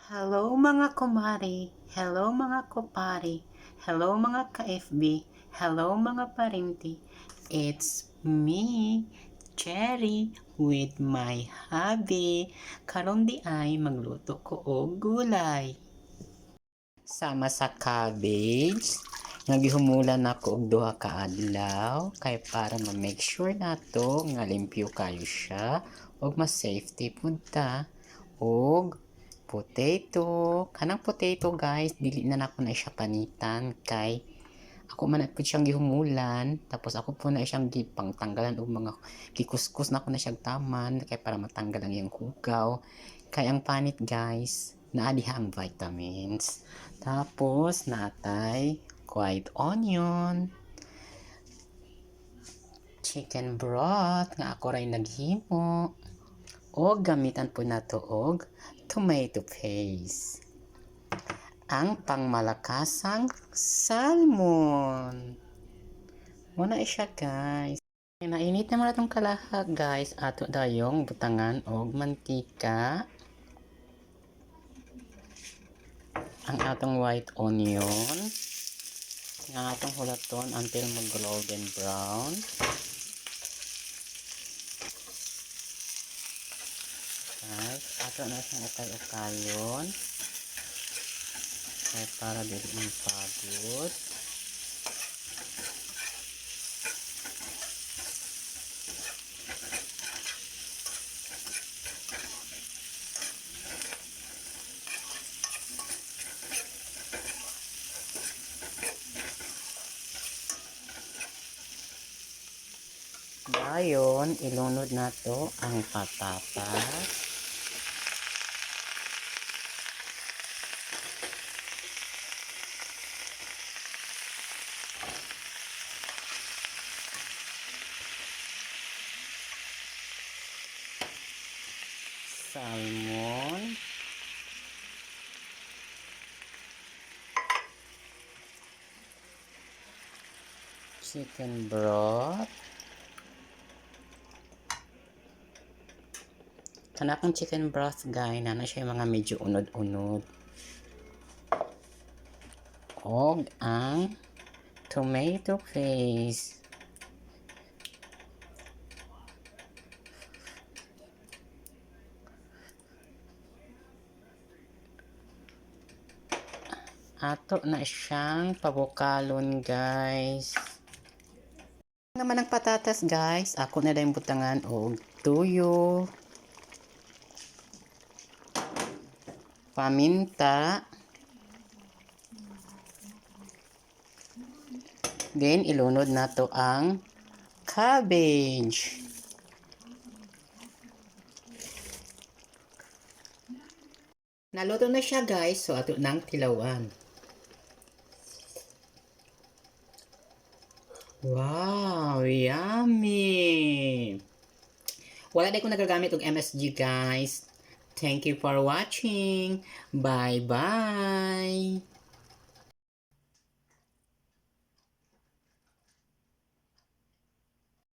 Hello mga kumari, hello mga kupari, hello mga ka-FB, hello mga parinti. It's me, Cherry, with my hubby. Karon di ay magluto ko og gulay. Sama sa cabbage, nagihumulan ako og duha ka adlaw kay para ma-make sure nato nga limpyo kayo siya og ma-safety pud ta. Og potato, kanang potato guys, dili na nako na siya panitan kay ako man at siyang gihumulan, tapos ako po na siyang gipang tanggalan og mga gikuskus na ko na siyang taman kay para matanggal ang iyang hugaw. Kay ang panit guys, naa diha ang vitamins. Tapos natay white onion, chicken broth nga ako ray naghimo, o gamitan po nato og tomato paste. Ang pangmalakasang salmon. Muna siya guys. Nainit naman itong kalaha guys. Ato dayong butangan og mantika. Ang atong white onion. Ang atong hulaton until mag golden brown. Guys, ato na siyang atay o kayon. Kaya para dili mapagod. Dayon, ilunod na to ang patatas. Salmon. Chicken broth. Kanapang chicken broth guys, na siya mga medyo unod-unod. Og ang tomato paste. Ato na siyang pabukalon guys. Naman ang patatas guys, ako na lang butangan og tuyo, paminta, then ilunod na to ang cabbage. Naluto na siya guys, so ato nang tilawan. Wow, yummy! Wala na ko nagagamit og MSG guys. Thank you for watching. Bye-bye!